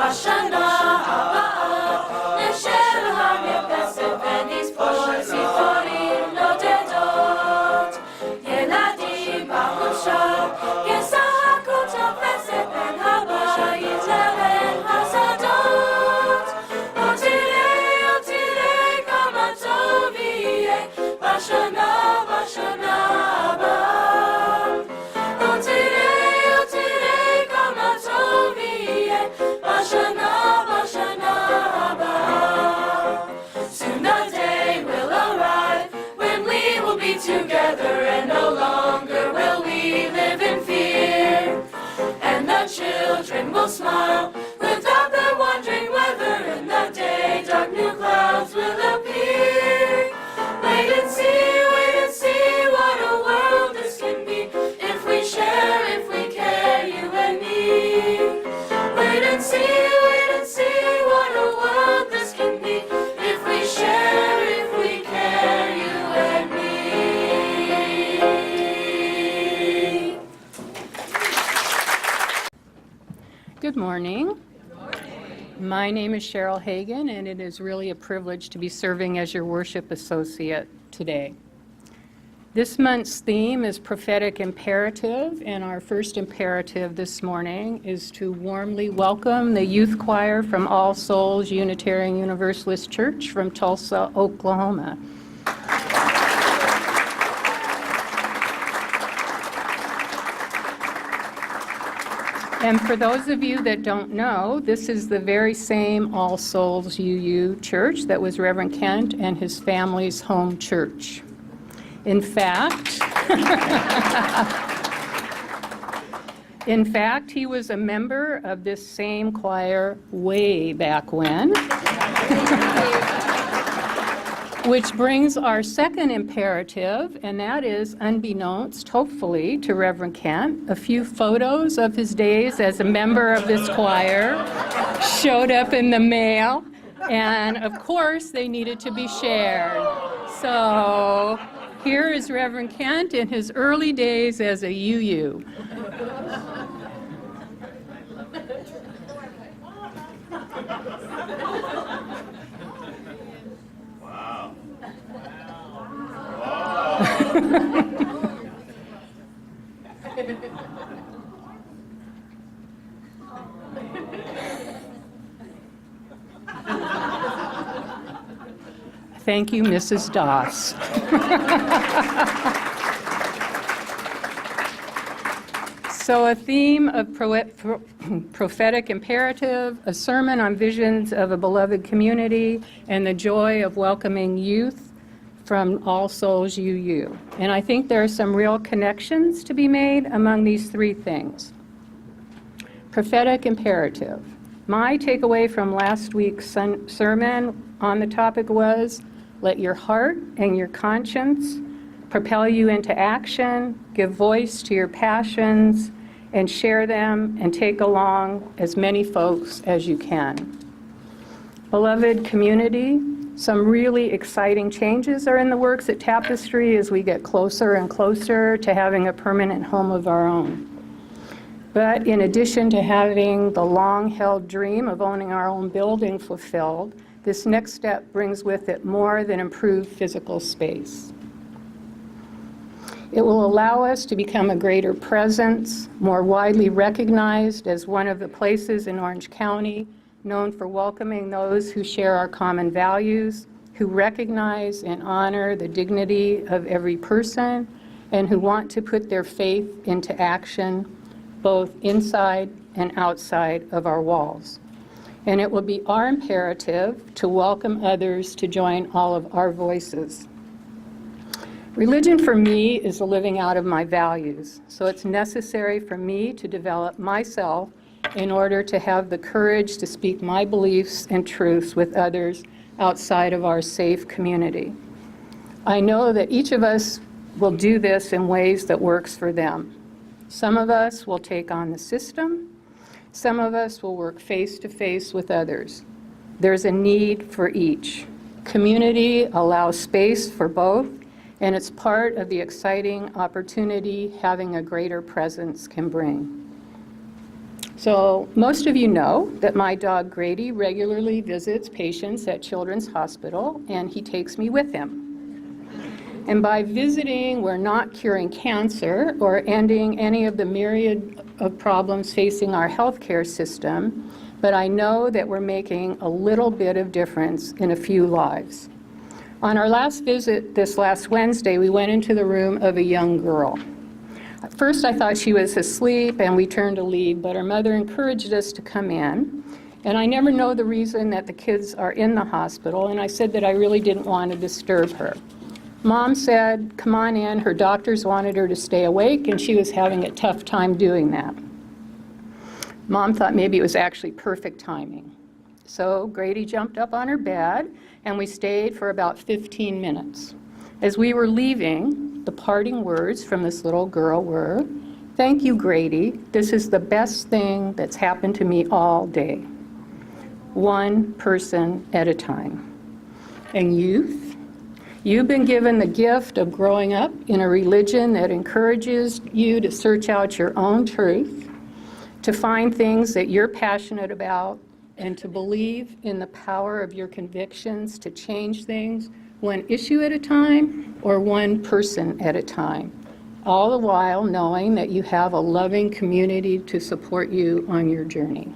בשנה הבאה נשב המרפסת ונספור ציפורים נודדות. ילדים בחופשה ישחקו תופסת בין הבית לבין השדות. או תראה כמה טוב יהיה בשנה הבאה. או תראה כמה טוב יהיה בשנה הבאה. Soon the day will arrive when we will be together and no longer will we live in fear. And the children will smile without their wondering whether in the day dark new clouds will appear. Wait and see what a world this can be if we share, if we care, you and me. Wait and see what a world this can be if we share, if we care, you and me. Good morning. My name is Cheryl Hagan, and it is really a privilege to be serving as your worship associate today. This month's theme is prophetic imperative, and our first imperative this morning is to warmly welcome the youth choir from All Souls Unitarian Universalist Church from Tulsa, Oklahoma. And for those of you that don't know, this is the very same All Souls UU church that was Reverend Kent and his family's home church. In fact, he was a member of this same choir way back when. Which brings our second imperative, and that is, unbeknownst, hopefully, to Reverend Kent, a few photos of his days as a member of this choir showed up in the mail, and of course, they needed to be shared. So here is Reverend Kent in his early days as a UU. Thank you, Mrs. Doss. So a theme of prophetic imperative, a sermon on visions of a beloved community, and the joy of welcoming youth from All Souls UU. And I think there are some real connections to be made among these three things. Prophetic imperative. My takeaway from last week's sermon on the topic was, let your heart and your conscience propel you into action, give voice to your passions, and share them and take along as many folks as you can. Beloved community, some really exciting changes are in the works at Tapestry as we get closer and closer to having a permanent home of our own. But in addition to having the long-held dream of owning our own building fulfilled, this next step brings with it more than improved physical space. It will allow us to become a greater presence, more widely recognized as one of the places in Orange County known for welcoming those who share our common values, who recognize and honor the dignity of every person, and who want to put their faith into action, both inside and outside of our walls. And it will be our imperative to welcome others to join all of our voices. Religion for me is the living out of my values, so it's necessary for me to develop myself in order to have the courage to speak my beliefs and truths with others outside of our safe community. I know that each of us will do this in ways that works for them. Some of us will take on the system. Some of us will work face-to-face with others. There's a need for each. Community allows space for both, and it's part of the exciting opportunity having a greater presence can bring. So most of you know that my dog Grady regularly visits patients at Children's Hospital, and he takes me with him. And by visiting, we're not curing cancer or ending any of the myriad of problems facing our healthcare system, but I know that we're making a little bit of difference in a few lives. On our last visit this last Wednesday, we went into the room of a young girl. At first, I thought she was asleep, and we turned to leave, but her mother encouraged us to come in. And I never know the reason that the kids are in the hospital, and I said that I really didn't want to disturb her. Mom said, come on in. Her doctors wanted her to stay awake, and she was having a tough time doing that. Mom thought maybe it was actually perfect timing. So Grady jumped up on her bed, and we stayed for about 15 minutes. As we were leaving, the parting words from this little girl were, "Thank you, Grady. This is the best thing that's happened to me all day." One person at a time. And youth? You've been given the gift of growing up in a religion that encourages you to search out your own truth, to find things that you're passionate about, and to believe in the power of your convictions to change things one issue at a time or one person at a time, all the while knowing that you have a loving community to support you on your journey.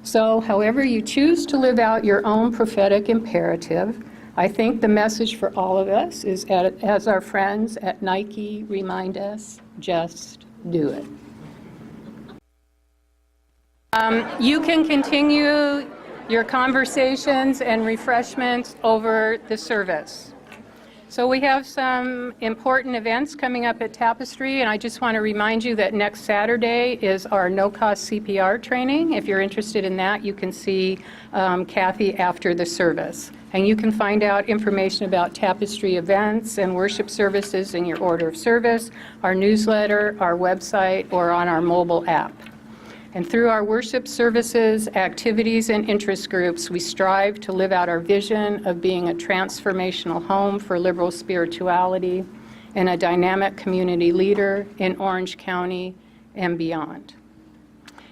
So however you choose to live out your own prophetic imperative, I think the message for all of us is, as our friends at Nike remind us, just do it. You can continue your conversations and refreshments over the service. So we have some important events coming up at Tapestry, and I just want to remind you that next Saturday is our no-cost CPR training. If you're interested in that, you can see Kathy after the service. And you can find out information about Tapestry events and worship services in your order of service, our newsletter, our website, or on our mobile app. And through our worship services, activities, and interest groups, we strive to live out our vision of being a transformational home for liberal spirituality and a dynamic community leader in Orange County and beyond.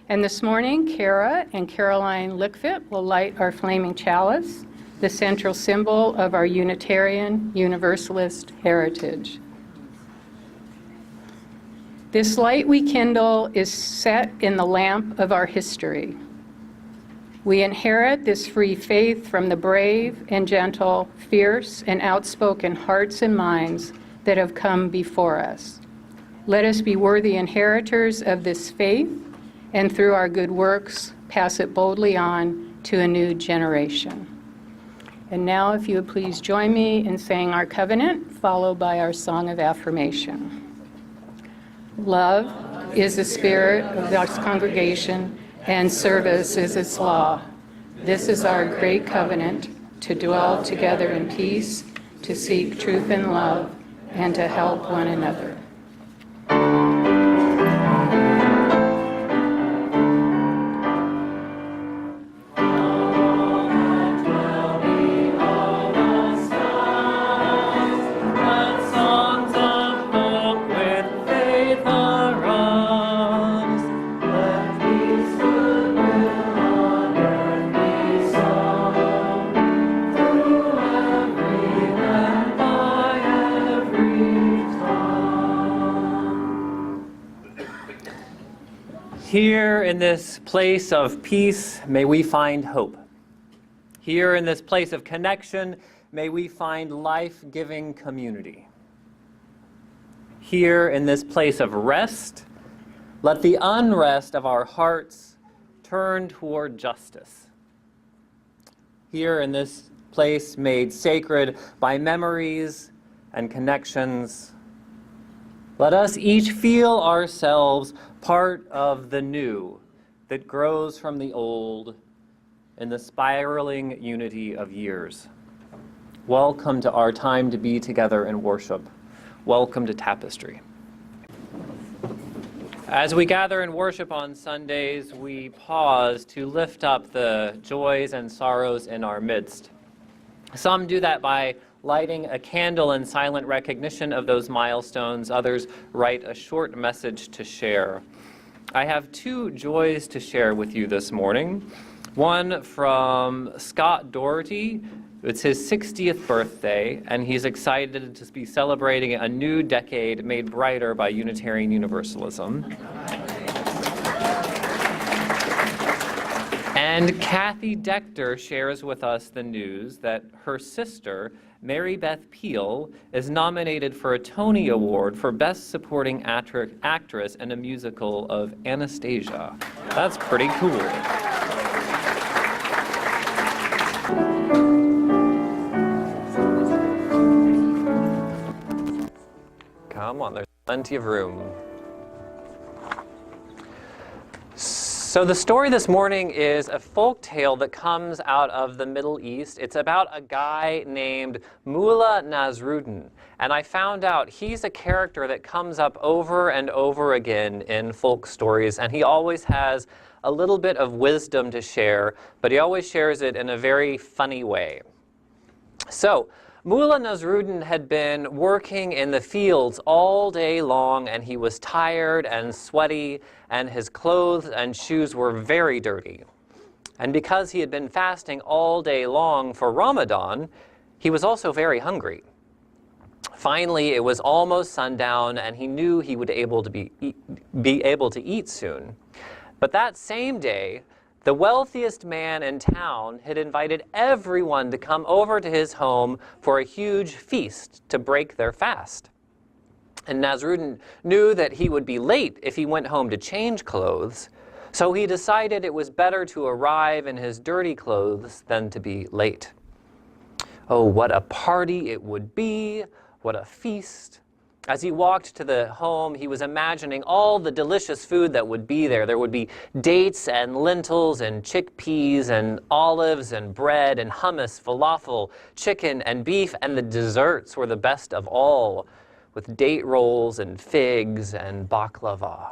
And this morning, Kara and Caroline Lickfit will light our flaming chalice, the central symbol of our Unitarian Universalist heritage. This light we kindle is set in the lamp of our history. We inherit this free faith from the brave and gentle, fierce and outspoken hearts and minds that have come before us. Let us be worthy inheritors of this faith, and through our good works, pass it boldly on to a new generation. And now, if you would please join me in saying our covenant, followed by our song of affirmation. Love is the spirit of this congregation, and service is its law. This is our great covenant, to dwell together in peace, to seek truth and love, and to help one another. Here in this place of peace, may we find hope. Here in this place of connection, may we find life-giving community. Here in this place of rest, let the unrest of our hearts turn toward justice. Here in this place made sacred by memories and connections, let us each feel ourselves part of the new that grows from the old in the spiraling unity of years. Welcome to our time to be together in worship. Welcome to Tapestry. As we gather in worship on Sundays, we pause to lift up the joys and sorrows in our midst. Some do that by lighting a candle in silent recognition of those milestones. Others write a short message to share. I have two joys to share with you this morning. One from Scott Doherty. It's his 60th birthday, and he's excited to be celebrating a new decade made brighter by Unitarian Universalism. And Kathy Dechter shares with us the news that her sister, Mary Beth Peil, is nominated for a Tony Award for Best Supporting Actress in a musical of Anastasia. That's pretty cool. Come on, there's plenty of room. So the story this morning is a folk tale that comes out of the Middle East. It's about a guy named Mullah Nasruddin. And I found out he's a character that comes up over and over again in folk stories, and he always has a little bit of wisdom to share, but he always shares it in a very funny way. So, Mullah Nasruddin had been working in the fields all day long, and he was tired and sweaty, and his clothes and shoes were very dirty. And because he had been fasting all day long for Ramadan, he was also very hungry. Finally, it was almost sundown, and he knew he would be able to eat soon. But that same day, the wealthiest man in town had invited everyone to come over to his home for a huge feast to break their fast. And Nasruddin knew that he would be late if he went home to change clothes, so he decided it was better to arrive in his dirty clothes than to be late. Oh, what a party it would be! What a feast! As he walked to the home, he was imagining all the delicious food that would be there. There would be dates and lentils and chickpeas and olives and bread and hummus, falafel, chicken and beef, and the desserts were the best of all, with date rolls and figs and baklava.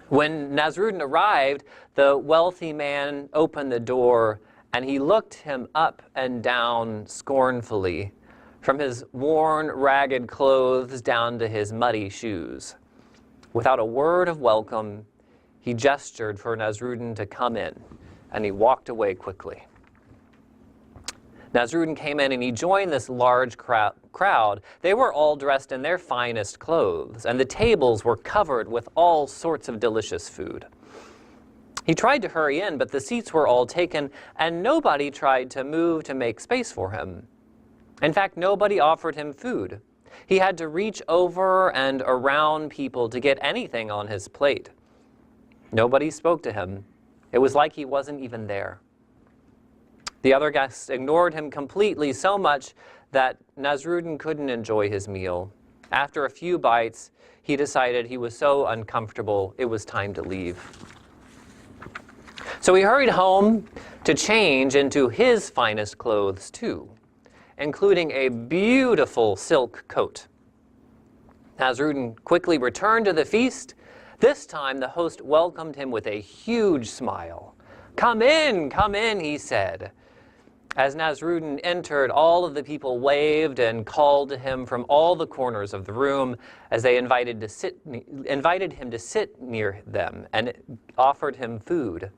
When Nasruddin arrived, the wealthy man opened the door, and he looked him up and down scornfully, from his worn, ragged clothes down to his muddy shoes. Without a word of welcome, he gestured for Nasruddin to come in, and he walked away quickly. Nasruddin came in and he joined this large crowd. They were all dressed in their finest clothes, and the tables were covered with all sorts of delicious food. He tried to hurry in, but the seats were all taken, and nobody tried to move to make space for him. In fact, nobody offered him food. He had to reach over and around people to get anything on his plate. Nobody spoke to him. It was like he wasn't even there. The other guests ignored him completely, so much that Nasruddin couldn't enjoy his meal. After a few bites, he decided he was so uncomfortable, it was time to leave. So he hurried home to change into his finest clothes too, including a beautiful silk coat. Nasruddin quickly returned to the feast. This time, the host welcomed him with a huge smile. Come in, he said. As Nasruddin entered, all of the people waved and called to him from all the corners of the room as they invited him to sit near them and offered him food.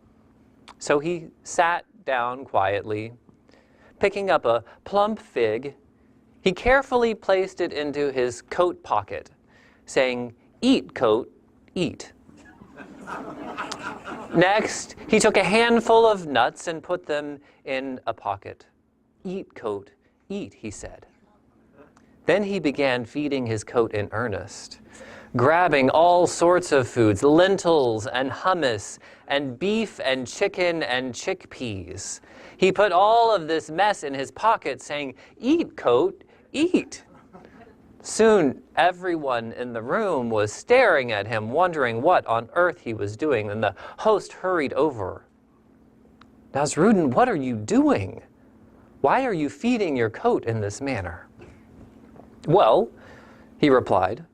So he sat down quietly. Picking up a plump fig, he carefully placed it into his coat pocket, saying, "Eat, coat, eat." Next, he took a handful of nuts and put them in a pocket. "Eat, coat, eat," he said. Then he began feeding his coat in earnest, grabbing all sorts of foods, lentils and hummus and beef and chicken and chickpeas. He put all of this mess in his pocket, saying, "Eat, coat, eat." Soon, everyone in the room was staring at him, wondering what on earth he was doing, and the host hurried over. "Nasruddin, what are you doing? Why are you feeding your coat in this manner?" "Well," he replied,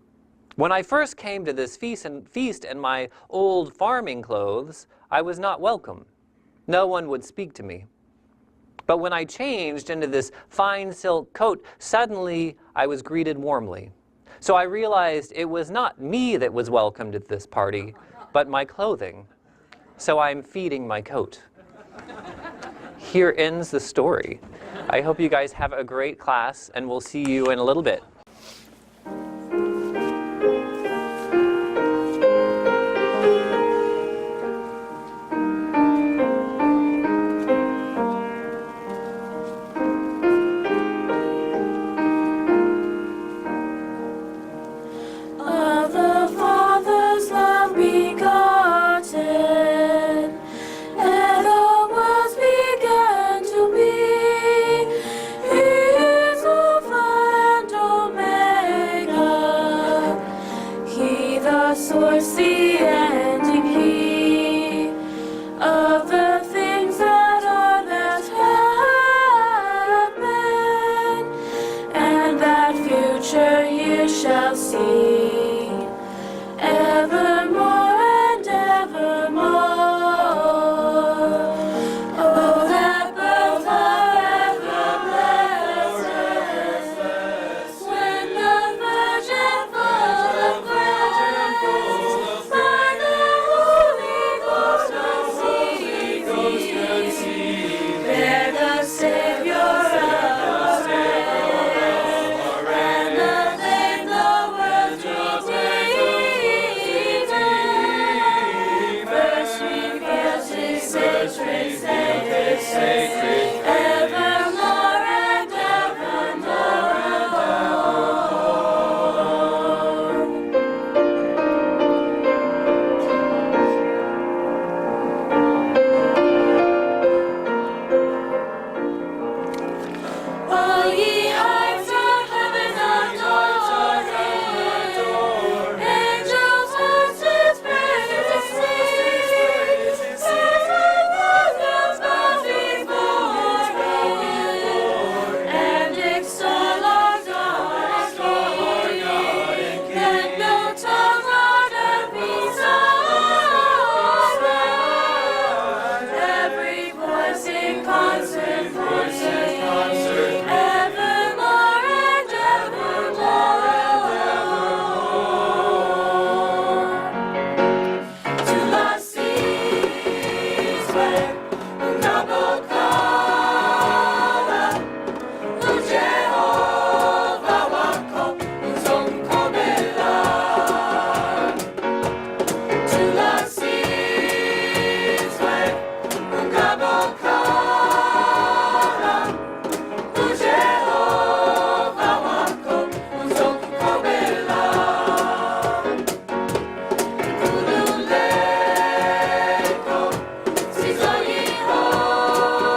"when I first came to this feast in my old farming clothes, I was not welcome. No one would speak to me. But when I changed into this fine silk coat, suddenly I was greeted warmly. So I realized it was not me that was welcomed at this party, but my clothing. So I'm feeding my coat. Here ends the story. I hope you guys have a great class, and we'll see you in a little bit. Of the Father's love begotten, and the worlds began to be. He is Alpha and Omega, He the source, the ending, He of the things that are, that have been, and that future you shall see, evermore and evermore. Oh, that birth forever blessed, when the Virgin full of grace, by the Holy Ghost conceived, bear the Savior of us, and the name the world redeemed. First reveals His sacred, evermore and evermore. All ye heights of heaven adore Him. Angels host His praises sing. Saints and angels bow before Him, and extol our God and King. Let no tongue on earth be silent. Every voice in concert, evermore and evermore. To the seas where Unabokala, Jehovah wako uzongkobela. To the seas where Unabokala, Jehovah wako uzongkobela. Kululeko sizoyihola,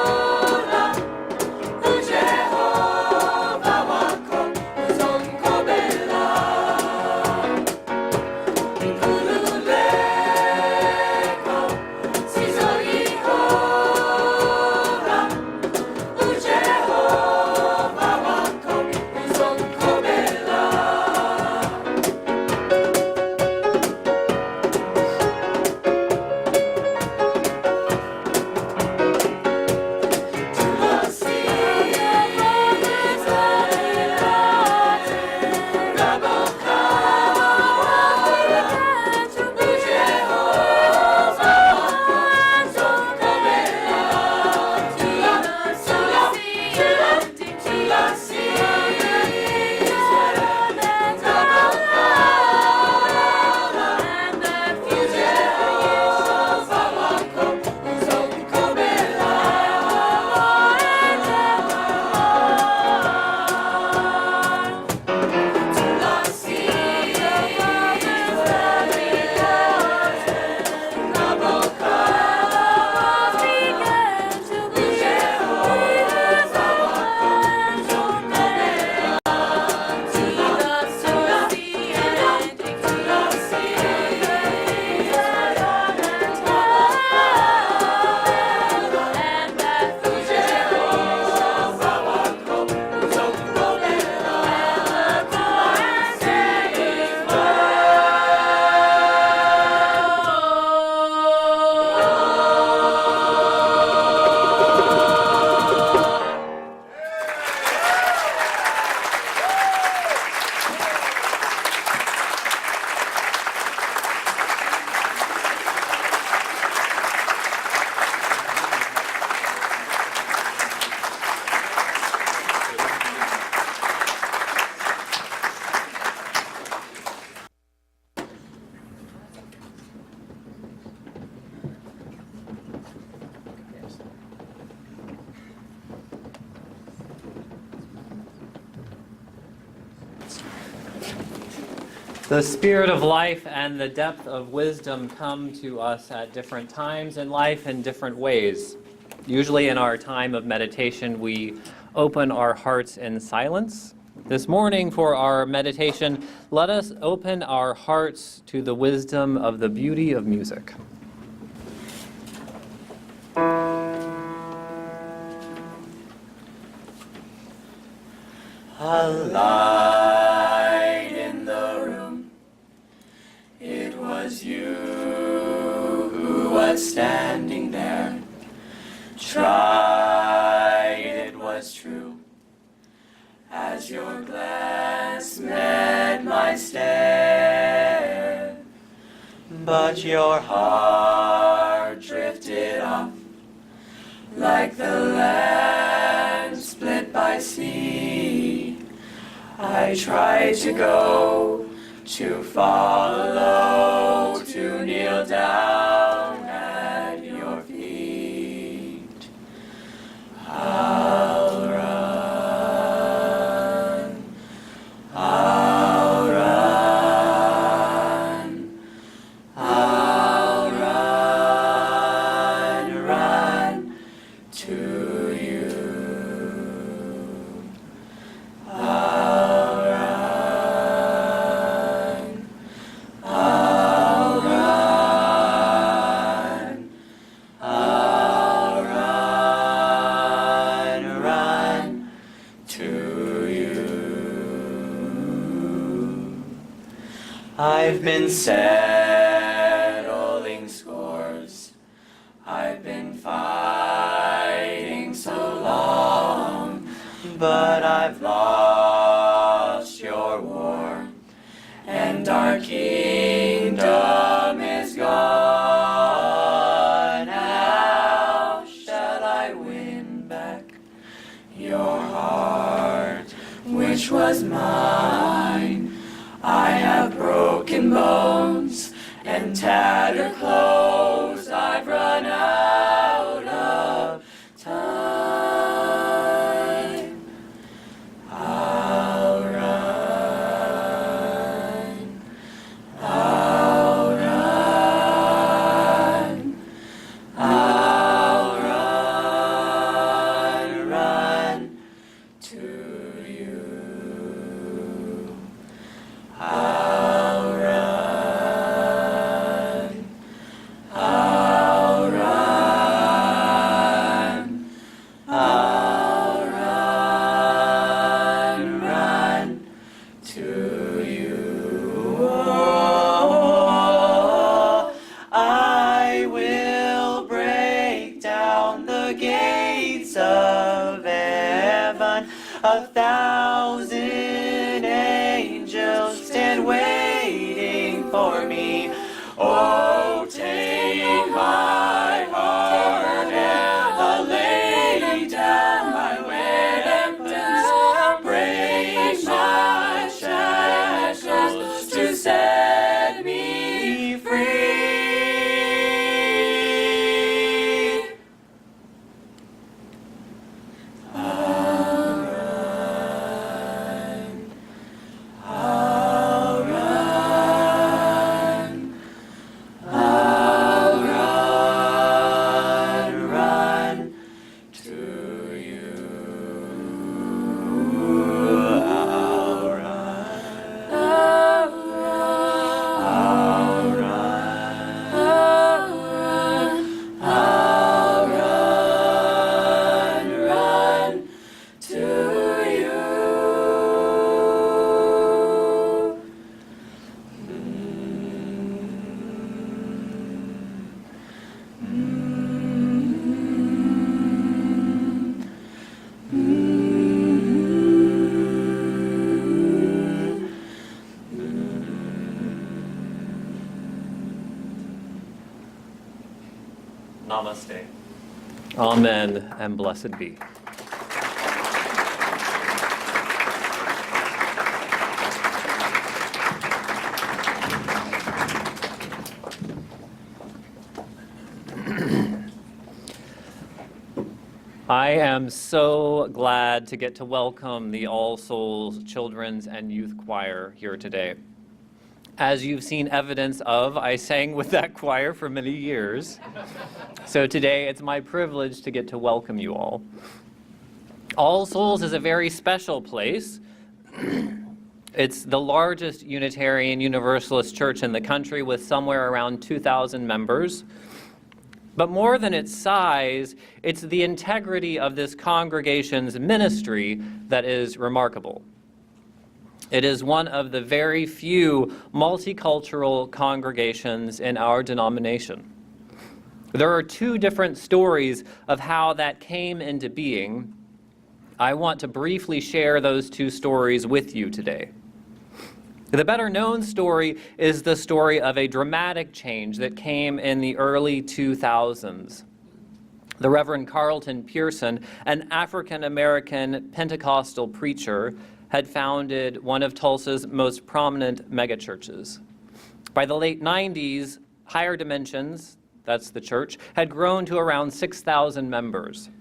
The spirit of life and the depth of wisdom come to us at different times in life in different ways. Usually in our time of meditation, we open our hearts in silence. This morning for our meditation, let us open our hearts to the wisdom of the beauty of music. A light in the room. It was you who was standing there. Tried, it was true. As your glance met my stare, but your heart drifted off like the land split by sea. I tried to go, to follow, to kneel down at your feet. I'll run, I'll run, I'll run to you. I'll run, I'll run, I'll run to you. I've been settling scores. I've been fighting so long, but I've lost your war, and our kingdom is gone. How shall I win back your heart, which was mine? I have broken bones and tattered clothes. I've run out of time. I'll run, I'll run, I'll run to you. I'll run, I'll run, I'll run to you. Oh, I will break down the gates of heaven. 1,000 angels stand waiting for me. Oh, take my heart and lay down my weapons. Break my shackles to set me free. I'll run, I'll run, I'll run to you. I'll run, I'll run, I'll run to you. Namaste. Amen, and blessed be. I am so glad to get to welcome the All Souls Children's and Youth Choir here today. As you've seen evidence of, I sang with that choir for many years. So today it's my privilege to get to welcome you all. All Souls is a very special place. It's the largest Unitarian Universalist church in the country with somewhere around 2,000 members. But more than its size, it's the integrity of this congregation's ministry that is remarkable. It is one of the very few multicultural congregations in our denomination. There are two different stories of how that came into being. I want to briefly share those two stories with you today. The better known story is the story of a dramatic change that came in the early 2000s. The Reverend Carlton Pearson, an African-American Pentecostal preacher, had founded one of Tulsa's most prominent megachurches. By the late 90s, Higher Dimensions, that's the church, had grown to around 6,000 members.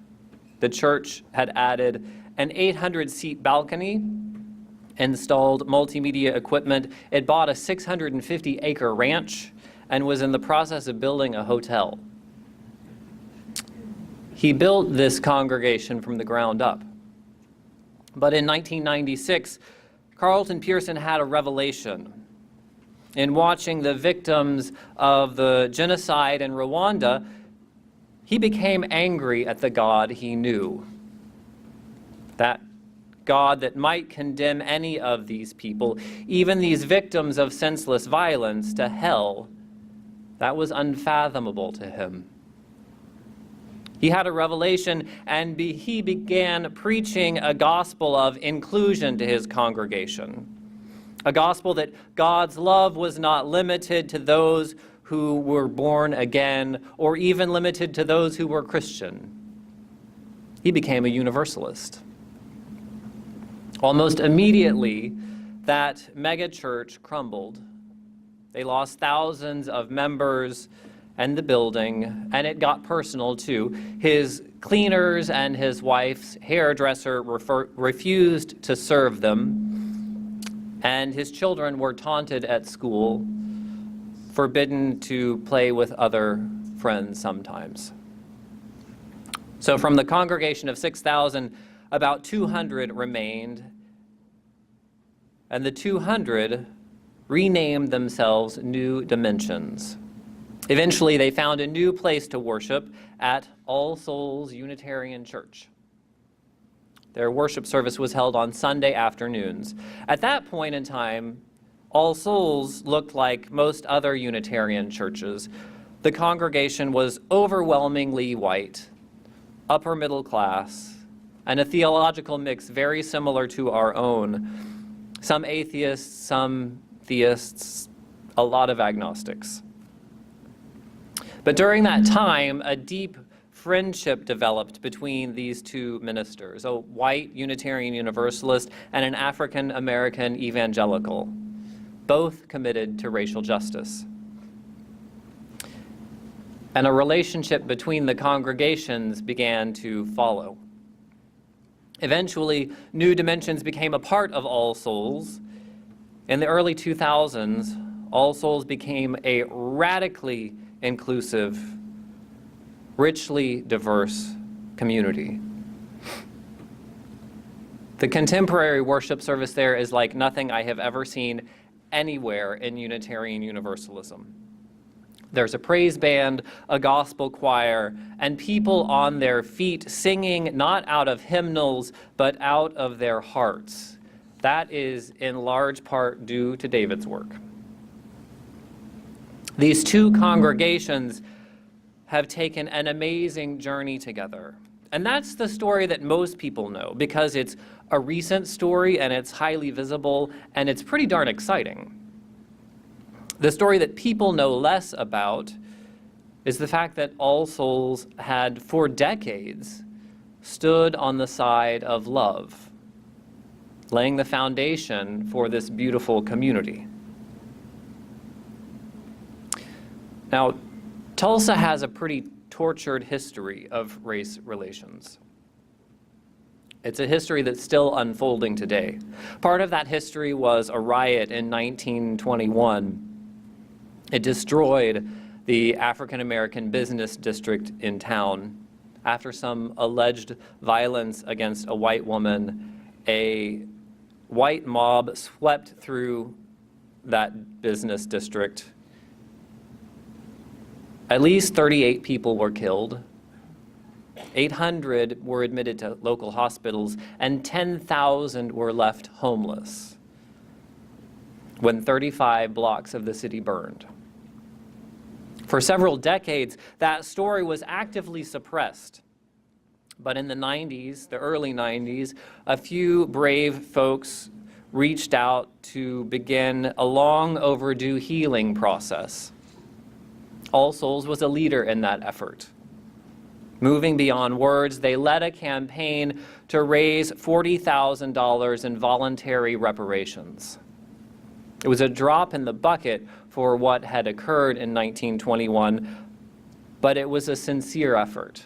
The church had added an 800-seat balcony, installed multimedia equipment. It bought a 650-acre ranch and was in the process of building a hotel. He built this congregation from the ground up. But in 1996, Carlton Pearson had a revelation. In watching the victims of the genocide in Rwanda, he became angry at the God he knew. That God that might condemn any of these people, even these victims of senseless violence, to hell, that was unfathomable to him. He had a revelation, and he began preaching a gospel of inclusion to his congregation. A gospel that God's love was not limited to those who were born again, or even limited to those who were Christian. He became a universalist. Almost immediately, that megachurch crumbled. They lost thousands of members and the building, and it got personal too. His cleaners and his wife's hairdresser refused to serve them, and his children were taunted at school, forbidden to play with other friends sometimes. So from the congregation of 6,000, about 200 remained, and the 200 renamed themselves New Dimensions. Eventually, they found a new place to worship at All Souls Unitarian Church. Their worship service was held on Sunday afternoons. At that point in time, All Souls looked like most other Unitarian churches. The congregation was overwhelmingly white, upper middle class, and a theological mix very similar to our own. Some atheists, some theists, a lot of agnostics. But during that time, a deep friendship developed between these two ministers, a white Unitarian Universalist and an African-American evangelical, both committed to racial justice. And a relationship between the congregations began to follow. Eventually, New Dimensions became a part of All Souls. In the early 2000s, All Souls became a radically inclusive, richly diverse community. The contemporary worship service there is like nothing I have ever seen anywhere in Unitarian Universalism. There's a praise band, a gospel choir, and people on their feet singing not out of hymnals, but out of their hearts. That is in large part due to David's work. These two congregations have taken an amazing journey together. And that's the story that most people know because it's a recent story and it's highly visible and it's pretty darn exciting. The story that people know less about is the fact that All Souls had, for decades, stood on the side of love, laying the foundation for this beautiful community. Now, Tulsa has a pretty tortured history of race relations. It's a history that's still unfolding today. Part of that history was a riot in 1921. It destroyed the African American business district in town. After some alleged violence against a white woman, a white mob swept through that business district. At least 38 people were killed. 800 were admitted to local hospitals, and 10,000 were left homeless when 35 blocks of the city burned. For several decades, that story was actively suppressed. But in the 90s, the early 90s, a few brave folks reached out to begin a long overdue healing process. All Souls was a leader in that effort. Moving beyond words, they led a campaign to raise $40,000 in voluntary reparations. It was a drop in the bucket for what had occurred in 1921, but it was a sincere effort.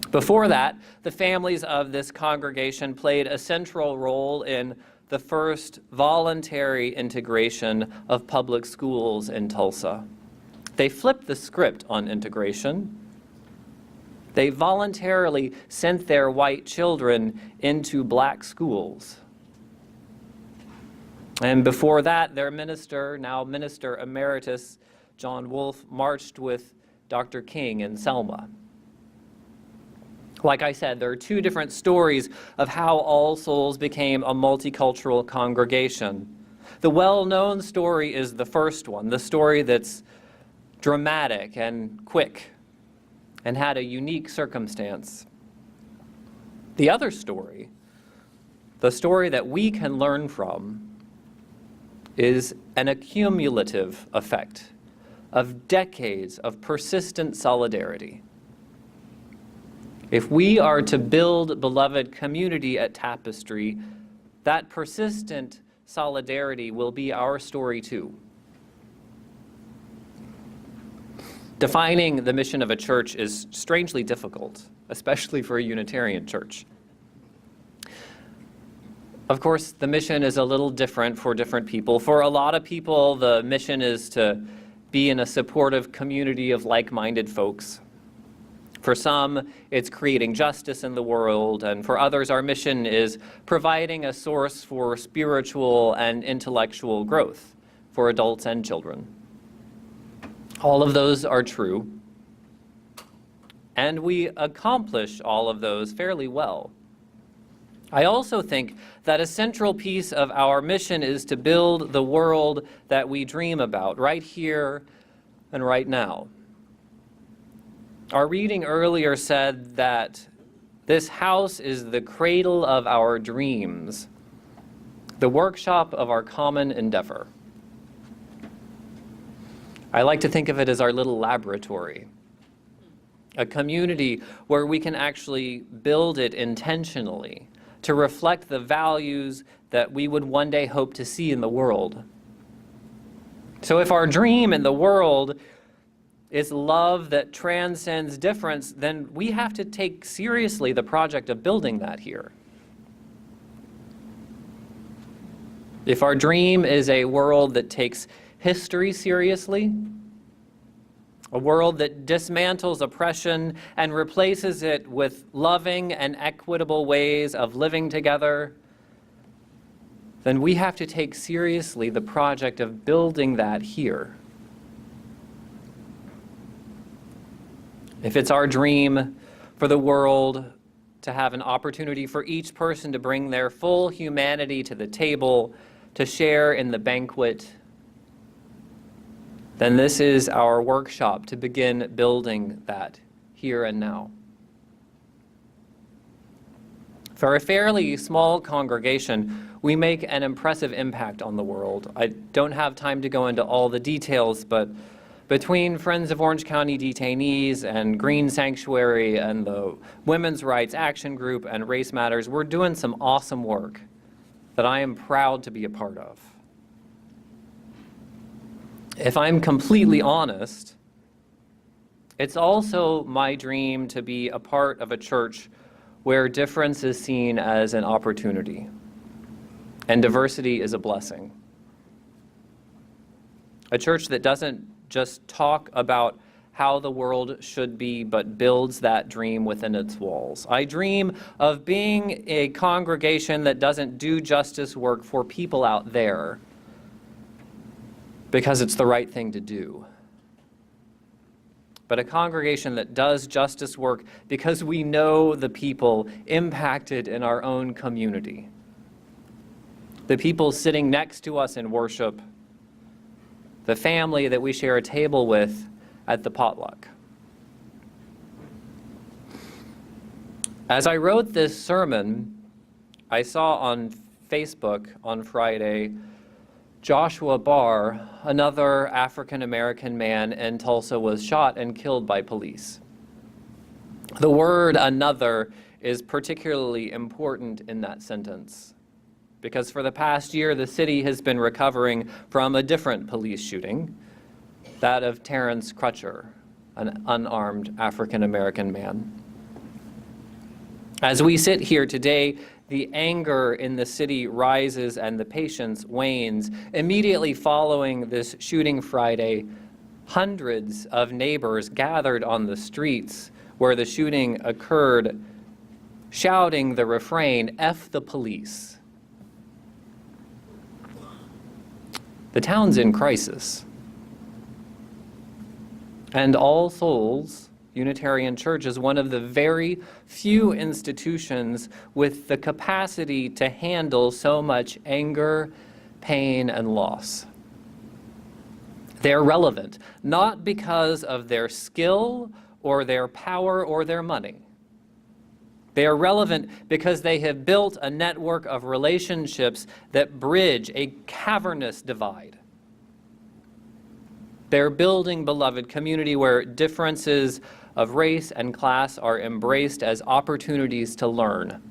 Before that, the families of this congregation played a central role in the first voluntary integration of public schools in Tulsa. They flipped the script on integration. They voluntarily sent their white children into black schools. And before that, their minister, now Minister Emeritus John Wolfe, marched with Dr. King in Selma. Like I said, there are two different stories of how All Souls became a multicultural congregation. The well-known story is the first one, the story that's dramatic and quick and had a unique circumstance. The other story, the story that we can learn from, is an accumulative effect of decades of persistent solidarity. If we are to build beloved community at Tapestry, that persistent solidarity will be our story too. Defining the mission of a church is strangely difficult, especially for a Unitarian church. Of course, the mission is a little different for different people. For a lot of people, the mission is to be in a supportive community of like-minded folks. For some, it's creating justice in the world, and for others, our mission is providing a source for spiritual and intellectual growth for adults and children. All of those are true, and we accomplish all of those fairly well. I also think that a central piece of our mission is to build the world that we dream about right here and right now. Our reading earlier said that this house is the cradle of our dreams, the workshop of our common endeavor. I like to think of it as our little laboratory, a community where we can actually build it intentionally to reflect the values that we would one day hope to see in the world. So if our dream in the world is love that transcends difference, then we have to take seriously the project of building that here. If our dream is a world that takes history seriously, a world that dismantles oppression and replaces it with loving and equitable ways of living together, then we have to take seriously the project of building that here. If it's our dream for the world to have an opportunity for each person to bring their full humanity to the table, to share in the banquet, then this is our workshop to begin building that here and now. For a fairly small congregation, we make an impressive impact on the world. I don't have time to go into all the details, but between Friends of Orange County Detainees and Green Sanctuary and the Women's Rights Action Group and Race Matters, we're doing some awesome work that I am proud to be a part of. If I'm completely honest, it's also my dream to be a part of a church where difference is seen as an opportunity and diversity is a blessing. A church that doesn't just talk about how the world should be, but builds that dream within its walls. I dream of being a congregation that doesn't do justice work for people out there because it's the right thing to do, but a congregation that does justice work because we know the people impacted in our own community, the people sitting next to us in worship, the family that we share a table with at the potluck. As I wrote this sermon, I saw on Facebook on Friday Joshua Barr, another African-American man in Tulsa, was shot and killed by police. The word "another" is particularly important in that sentence, because for the past year, the city has been recovering from a different police shooting, that of Terrence Crutcher, an unarmed African-American man. As we sit here today, the anger in the city rises and the patience wanes. Immediately following this shooting Friday, hundreds of neighbors gathered on the streets where the shooting occurred, shouting the refrain, "F the police." The town's in crisis. And All Souls Unitarian Church is one of the very few institutions with the capacity to handle so much anger, pain, and loss. They're relevant, not because of their skill or their power or their money. They are relevant because they have built a network of relationships that bridge a cavernous divide. They're building, beloved, community where differences of race and class are embraced as opportunities to learn.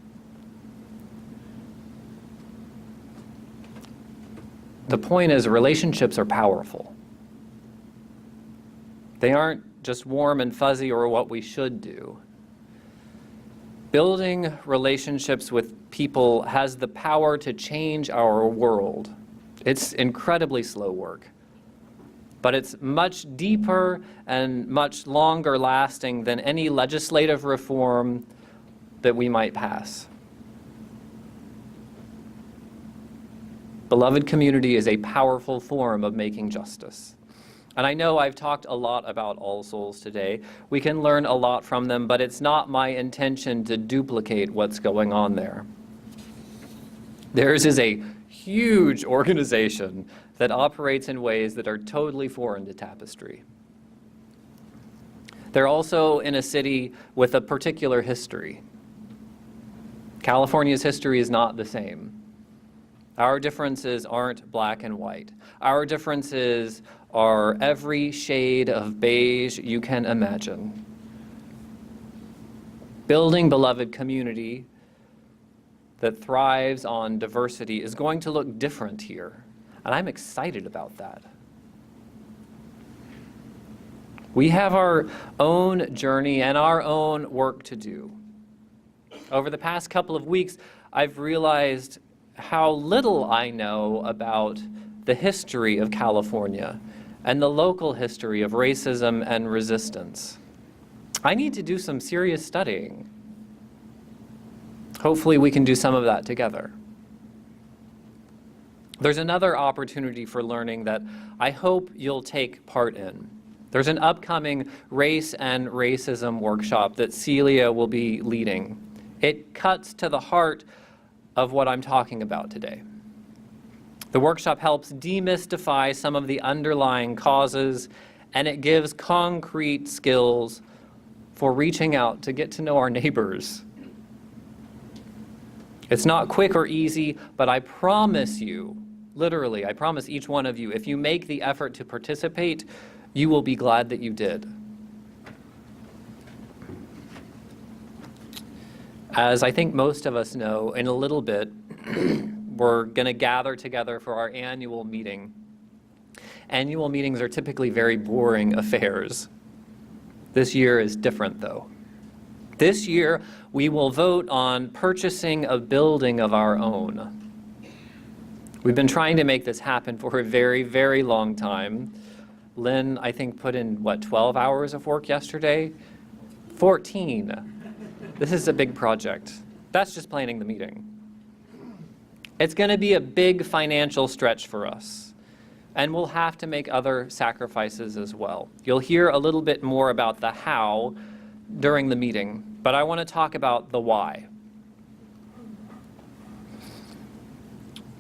The point is, relationships are powerful. They aren't just warm and fuzzy or what we should do. Building relationships with people has the power to change our world. It's incredibly slow work, but it's much deeper and much longer lasting than any legislative reform that we might pass. Beloved, community is a powerful form of making justice. And I know I've talked a lot about All Souls today. We can learn a lot from them, but it's not my intention to duplicate what's going on there. Theirs is a huge organization that operates in ways that are totally foreign to Tapestry. They're also in a city with a particular history. California's history is not the same. Our differences aren't black and white. Our differences are every shade of beige you can imagine. Building, beloved, community that thrives on diversity is going to look different here, and I'm excited about that. We have our own journey and our own work to do. Over the past couple of weeks, I've realized how little I know about the history of California and the local history of racism and resistance. I need to do some serious studying. Hopefully we can do some of that together. There's another opportunity for learning that I hope you'll take part in. There's an upcoming race and racism workshop that Celia will be leading. It cuts to the heart of what I'm talking about today. The workshop helps demystify some of the underlying causes, and it gives concrete skills for reaching out to get to know our neighbors. It's not quick or easy, but I promise you, literally, I promise each one of you, if you make the effort to participate, you will be glad that you did. As I think most of us know, in a little bit, we're going to gather together for our annual meeting. Annual meetings are typically very boring affairs. This year is different, though. This year, we will vote on purchasing a building of our own. We've been trying to make this happen for a very, very long time. Lynn, I think, put in, 12 hours of work yesterday? 14. This is a big project. That's just planning the meeting. It's going to be a big financial stretch for us, and we'll have to make other sacrifices as well. You'll hear a little bit more about the how during the meeting, but I want to talk about the why.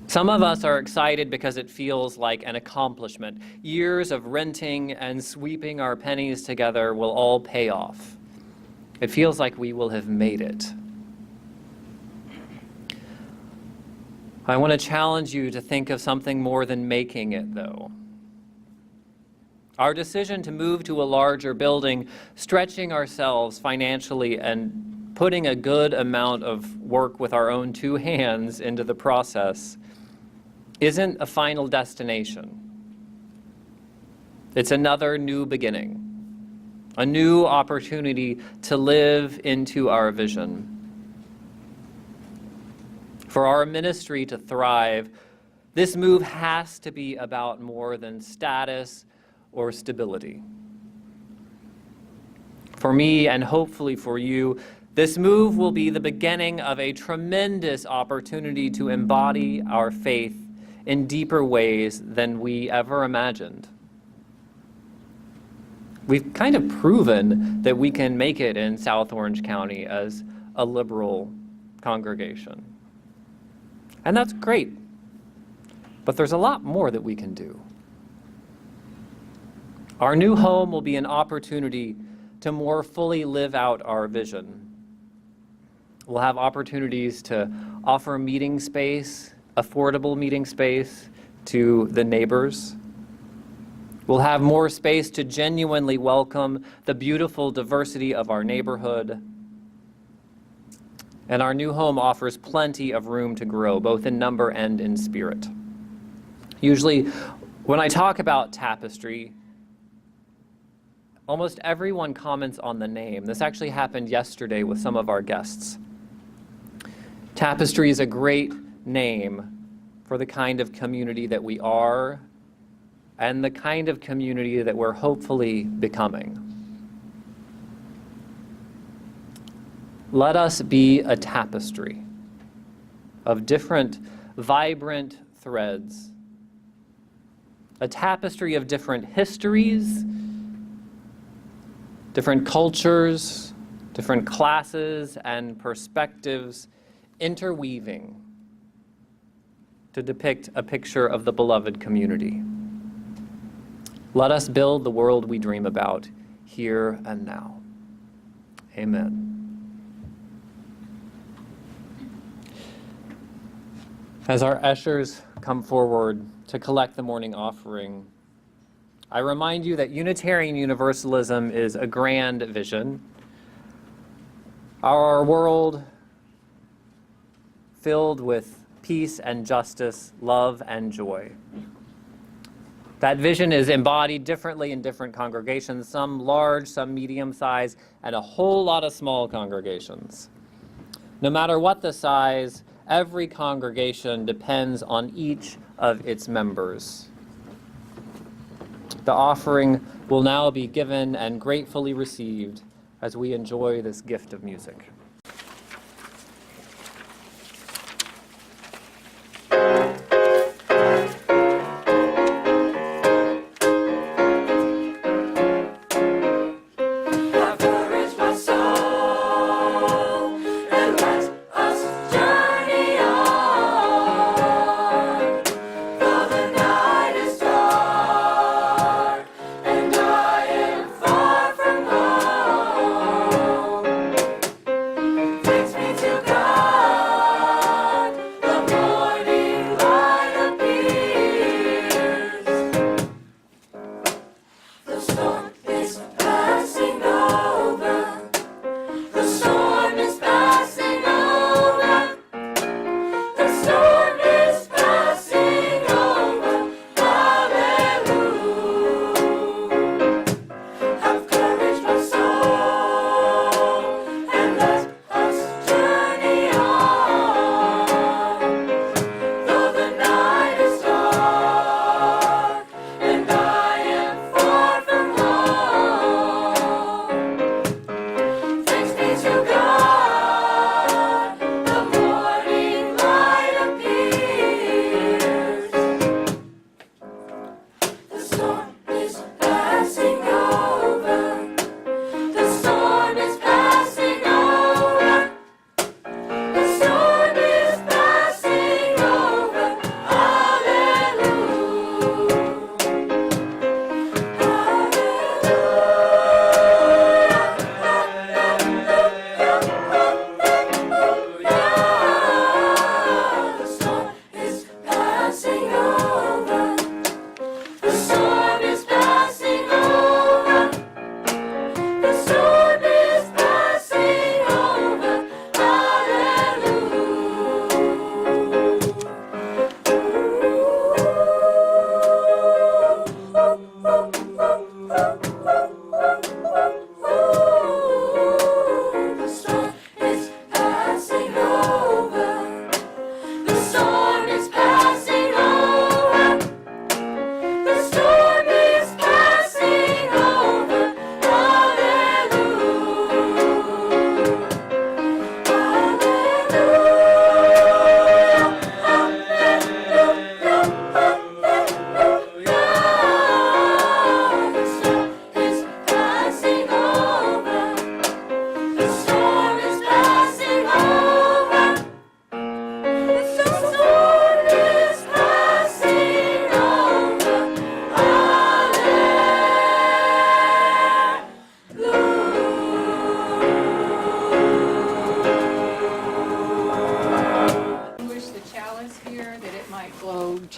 Some of us are excited because it feels like an accomplishment. Years of renting and sweeping our pennies together will all pay off. It feels like we will have made it. I want to challenge you to think of something more than making it, though. Our decision to move to a larger building, stretching ourselves financially and putting a good amount of work with our own two hands into the process isn't a final destination. It's another new beginning, a new opportunity to live into our vision. For our ministry to thrive, this move has to be about more than status or stability. For me, and hopefully for you, this move will be the beginning of a tremendous opportunity to embody our faith in deeper ways than we ever imagined. We've kind of proven that we can make it in South Orange County as a liberal congregation. And that's great, but there's a lot more that we can do. Our new home will be an opportunity to more fully live out our vision. We'll have opportunities to offer meeting space, affordable meeting space to the neighbors. We'll have more space to genuinely welcome the beautiful diversity of our neighborhood. And our new home offers plenty of room to grow, both in number and in spirit. Usually, when I talk about Tapestry, almost everyone comments on the name. This actually happened yesterday with some of our guests. Tapestry is a great name for the kind of community that we are and the kind of community that we're hopefully becoming. Let us be a tapestry of different vibrant threads, a tapestry of different histories, different cultures, different classes and perspectives interweaving to depict a picture of the beloved community. Let us build the world we dream about here and now. Amen. As our ushers come forward to collect the morning offering, I remind you that Unitarian Universalism is a grand vision. Our world filled with peace and justice, love and joy. That vision is embodied differently in different congregations, some large, some medium-sized, and a whole lot of small congregations. No matter what the size, every congregation depends on each of its members. The offering will now be given and gratefully received as we enjoy this gift of music.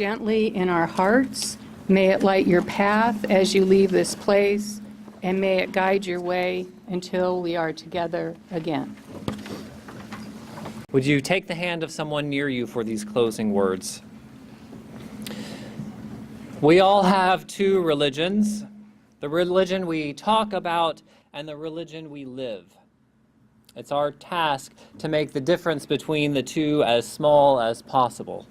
gently in our hearts. May it light your path as you leave this place, and may it guide your way until we are together again. Would you take the hand of someone near you for these closing words? We all have two religions, the religion we talk about and the religion we live. It's our task to make the difference between the two as small as possible.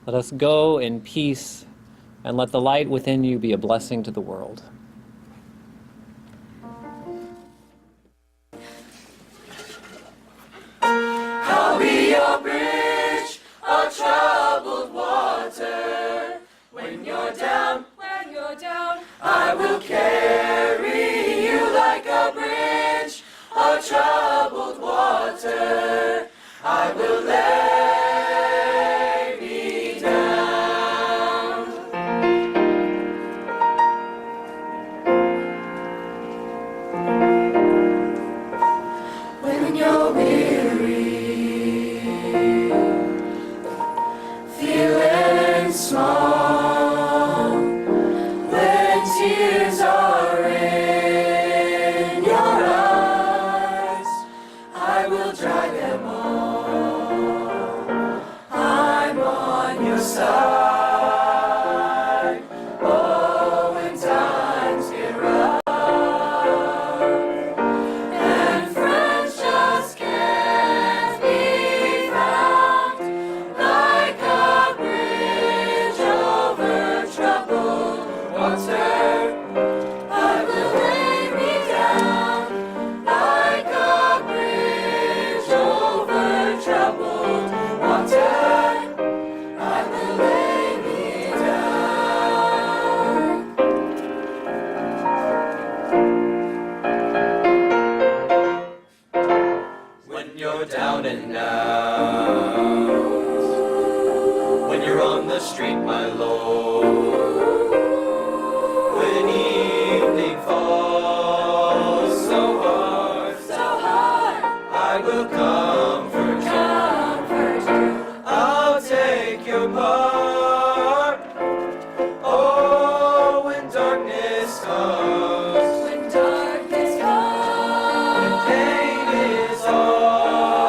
Let us go in peace and let the light within you be a blessing to the world. I'll be your bridge, a troubled water. When you're down, I will carry you like a bridge, a troubled water. I will lay me down. When you're weary, feeling small, when tears are in your eyes, I will dry them all. I'm on your side. Oh, when times get rough and friends just can't be found, like a bridge over troubled water, I will lay me down. Like a bridge over troubled water, I will lay me down. When you're down and out, when you're on the street, my Lord, when evening falls so hard, I will comfort you. I'll take your part. Oh, when darkness comes, when pain is all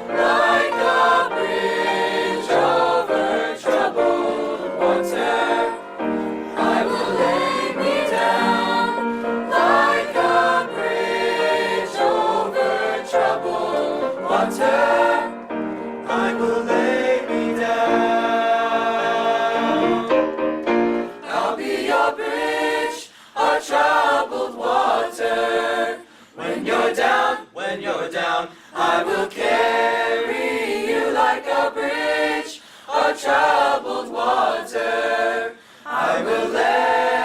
around, like a bridge over troubled water, I will lay me down. Like a bridge over troubled water, I will lay me down. I'll be your bridge, a troubled water. When you're down, I will carry you like a bridge, a troubled water. I will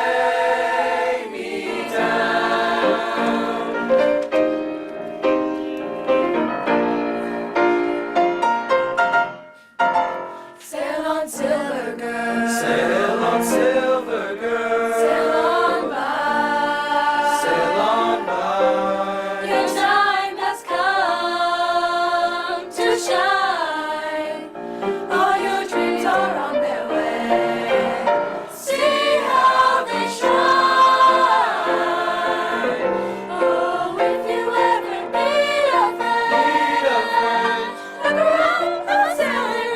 lay me down. Sail on, silver girl. Sail on, silver girl. Sail on by. Sail on by. Your time has come to shine. All your dreams are on their way. See how they shine. Oh, if you ever need a friend, look around for sailing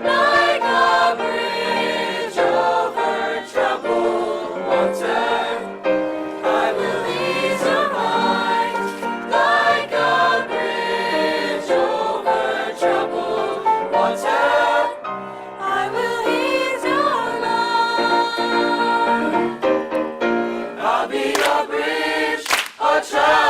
like a bridge over troubled water. I will ease your mind like a bridge over troubled water. I will ease your mind. I'll be your bridge, a troubled